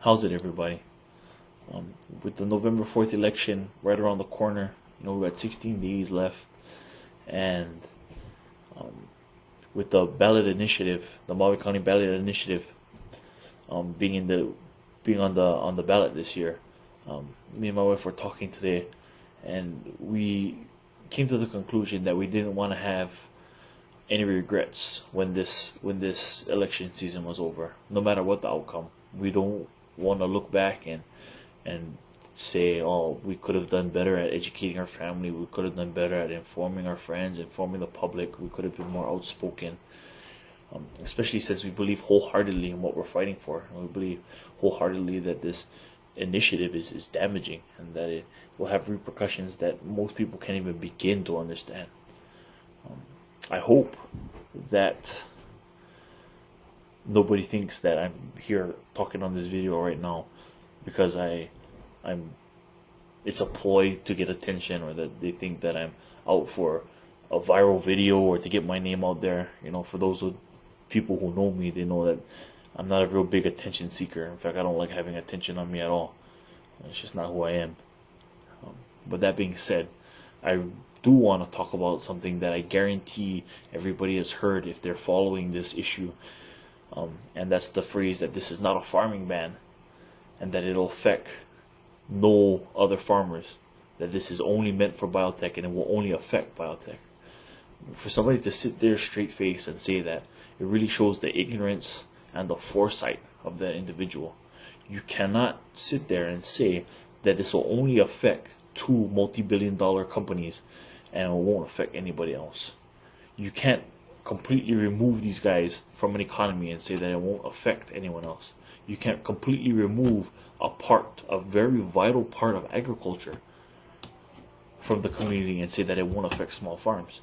How's it, everybody? With the November 4th election right around the corner, we got 16 days left, and with the ballot initiative, the Maui County ballot initiative, being on the ballot this year, me and my wife were talking today, and we came to the conclusion that we didn't want to have any regrets when this election season was over, no matter what the outcome. We don't want to look back and say, oh, we could have done better at educating our family. We could have done better at informing our friends, informing the public. We could have been more outspoken, especially since we believe wholeheartedly in what we're fighting for. And we believe wholeheartedly that this initiative is damaging and that it will have repercussions that most people can't even begin to understand. I hope that nobody thinks that I'm here talking on this video right now because I'm it's a ploy to get attention, or that they think that I'm out for a viral video or to get my name out there. For those people who know me, they know that I'm not a real big attention seeker. In fact, I don't like having attention on me at all. It's just not who I am. But that being said, I do want to talk about something that I guarantee everybody has heard if they're following this issue. And that's the phrase that this is not a farming ban, and that it'll affect no other farmers, that this is only meant for biotech and it will only affect biotech. For somebody to sit there straight face and say that, it really shows the ignorance and the foresight of that individual. You cannot sit there and say that this will only affect two multi-billion-dollar companies and it won't affect anybody else. You can't completely remove these guys from an economy and say that it won't affect anyone else. You can't completely remove a very vital part of agriculture from the community and say that it won't affect small farms.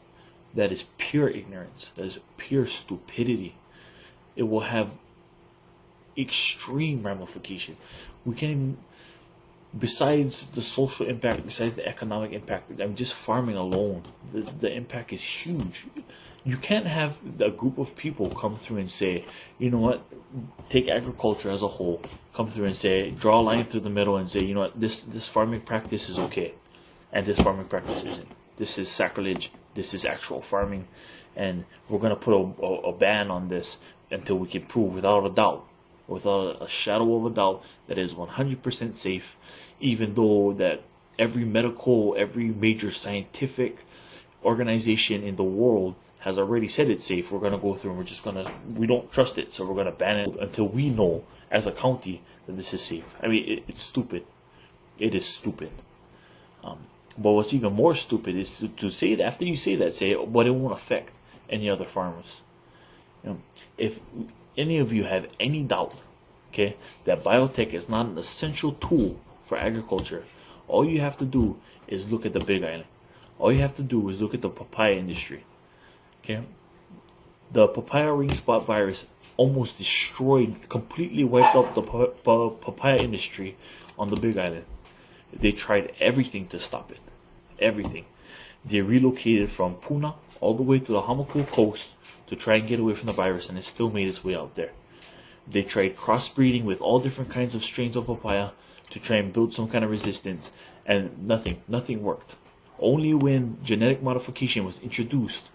That is pure ignorance. That is pure stupidity. It will have extreme ramifications. We can't even, besides the social impact, besides the economic impact, just farming alone, the impact is huge. You can't have a group of people come through and say, you know what, take agriculture as a whole, come through and say, draw a line through the middle and say, you know what, this farming practice is okay, and this farming practice isn't. This is sacrilege, this is actual farming, and we're going to put a ban on this until we can prove without a shadow of a doubt, that it is 100% safe, even though that every major scientific organization in the world has already said it's safe. We're going to go through and we don't trust it, so we're going to ban it until we know as a county that this is safe. It's stupid. It is stupid. But what's even more stupid is to say that, after you say that, say, but it won't affect any other farmers. If any of you have any doubt, okay, that biotech is not an essential tool for agriculture, all you have to do is look at the Big Island. All you have to do is look at the papaya industry. Okay, the papaya ring spot virus almost completely wiped out the papaya industry on the Big Island. They tried everything to stop it. Everything. They relocated from Puna all the way to the Hamakua coast to try and get away from the virus, and it still made its way out there. They tried crossbreeding with all different kinds of strains of papaya to try and build some kind of resistance, and nothing worked. Only when genetic modification was introduced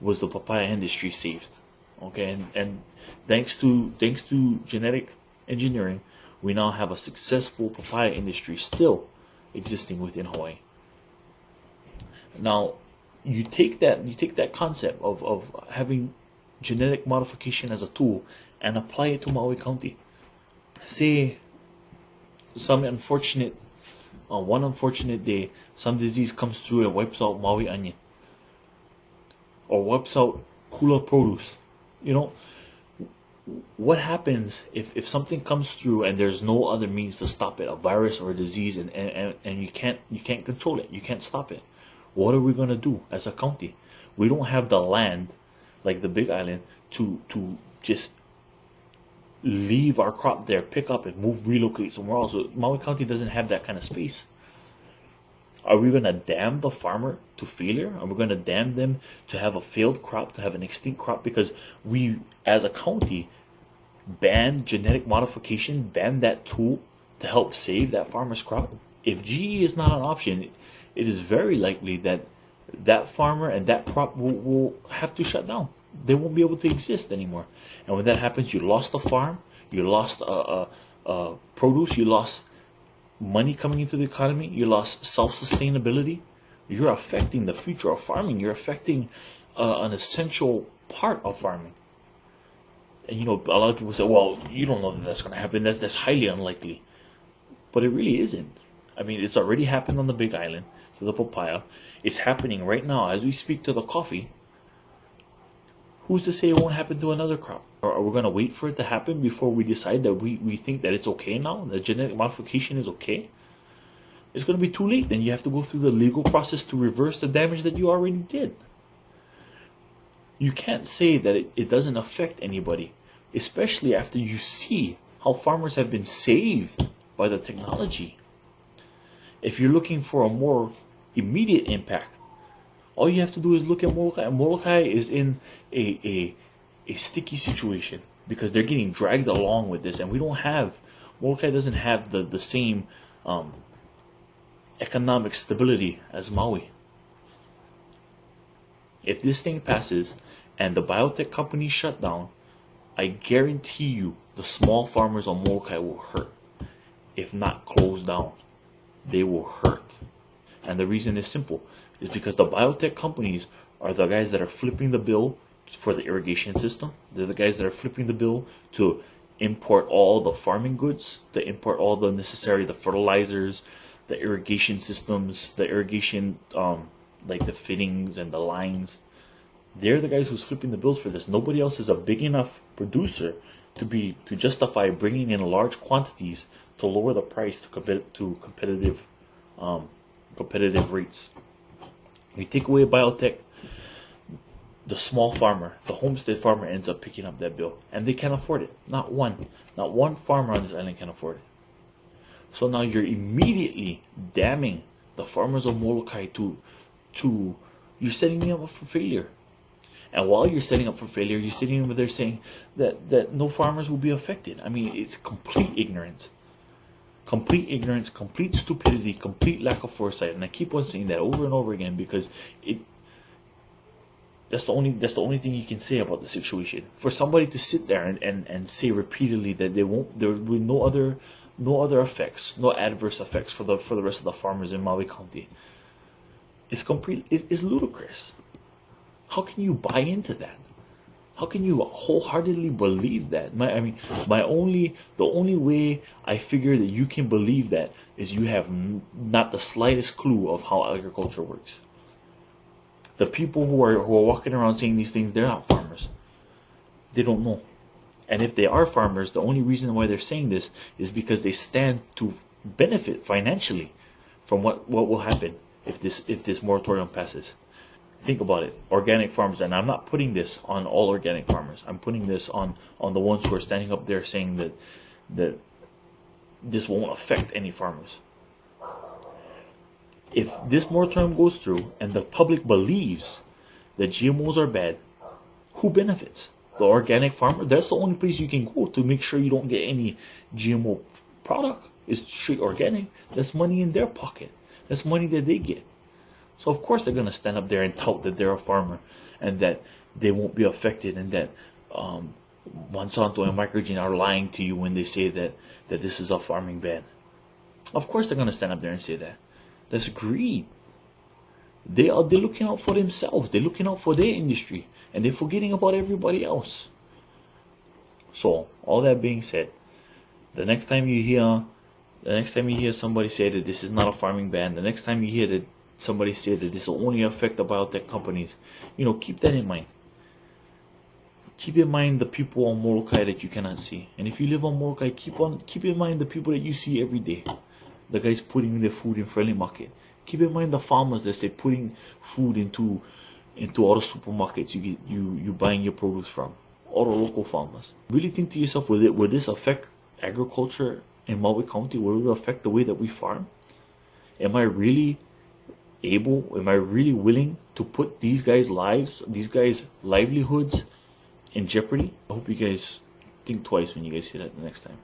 was the papaya industry saved. Okay, and thanks to genetic engineering, we now have a successful papaya industry still existing within Hawaii. Now, you take that concept of having genetic modification as a tool and apply it to Maui County. Say one unfortunate day, some disease comes through and wipes out Maui onion, or wipes out Kula produce. What happens if something comes through and there's no other means to stop it, a virus or a disease, and you can't control it, you can't stop it? What are we going to do as a county? We don't have the land like the Big Island to just leave our crop there, pick up and relocate somewhere else. So Maui County doesn't have that kind of space. Are we going to damn the farmer to failure? Are we going to damn them to have a failed crop, to have an extinct crop, because we as a county ban genetic modification, ban that tool to help save that farmer's crop. If GE is not an option, it is very likely that that farmer and that crop will have to shut down. They won't be able to exist anymore. And when that happens, you lost a farm, you lost produce, you lost money coming into the economy, you lost self-sustainability. You're affecting the future of farming. You're affecting an essential part of farming. And a lot of people say, well, you don't know that that's going to happen. That's highly unlikely. But it really isn't. I mean, it's already happened on the Big Island, to the papaya. It's happening right now as we speak to the coffee. Who's to say it won't happen to another crop? Or are we going to wait for it to happen before we decide that we think that it's okay now, that genetic modification is okay? It's going to be too late. Then you have to go through the legal process to reverse the damage that you already did. You can't say that it doesn't affect anybody, especially after you see how farmers have been saved by the technology. If you're looking for a more immediate impact, all you have to do is look at Molokai. Molokai is in a sticky situation because they're getting dragged along with this, and Molokai doesn't have the same economic stability as Maui. If this thing passes and the biotech companies shut down, I guarantee you the small farmers on Molokai will hurt. If not closed down, they will hurt. And the reason is simple. It's because the biotech companies are the guys that are flipping the bill for the irrigation system. They're the guys that are flipping the bill to import all the farming goods, to import all the fertilizers, the irrigation systems, the irrigation, like the fittings and the lines. They're the guys who's flipping the bills for this. Nobody else is a big enough producer to justify bringing in large quantities to lower the price to competitive rates. You take away biotech, the small farmer, the homestead farmer ends up picking up that bill, and they can't afford it. Not one farmer on this island can afford it. So now you're immediately damning the farmers of Molokai you're setting them up for failure. And while you're setting up for failure, you're sitting over there saying that no farmers will be affected. I mean, it's complete ignorance. Complete ignorance, complete stupidity, complete lack of foresight. And I keep on saying that over and over again because that's the only thing you can say about the situation. For somebody to sit there and say repeatedly that there will be no other effects, no adverse effects for the rest of the farmers in Maui County, it's ludicrous. How can you buy into that? How can you wholeheartedly believe that? The only way I figure that you can believe that is you have not the slightest clue of how agriculture works. The people who are walking around saying these things, they're not farmers. They don't know. And if they are farmers, the only reason why they're saying this is because they stand to benefit financially from what will happen if this moratorium passes. Think about it. Organic farmers, and I'm not putting this on all organic farmers. I'm putting this on the ones who are standing up there saying that this won't affect any farmers. If this moratorium goes through and the public believes that GMOs are bad, who benefits? The organic farmer? That's the only place you can go to make sure you don't get any GMO product. It's straight organic. That's money in their pocket. That's money that they get. So of course they're going to stand up there and tout that they're a farmer and that they won't be affected and that Monsanto and Microgen are lying to you when they say that this is a farming ban. Of course they're going to stand up there and say that. That's greed. They're looking out for themselves. They're looking out for their industry and they're forgetting about everybody else. So all that being said, the next time you hear somebody say that this is not a farming ban, the next time you hear that somebody say that this will only affect the biotech companies, keep that in mind. Keep in mind the people on Molokai that you cannot see. And if you live on Molokai, keep in mind the people that you see every day. The guys putting their food in Friendly Market. Keep in mind the farmers that say putting food into all the supermarkets you buying your produce from. All the local farmers. Really think to yourself, will this affect agriculture in Maui County? Will it affect the way that we farm? Am I really willing to put these guys' livelihoods in jeopardy? I hope you guys think twice when you guys hear that the next time.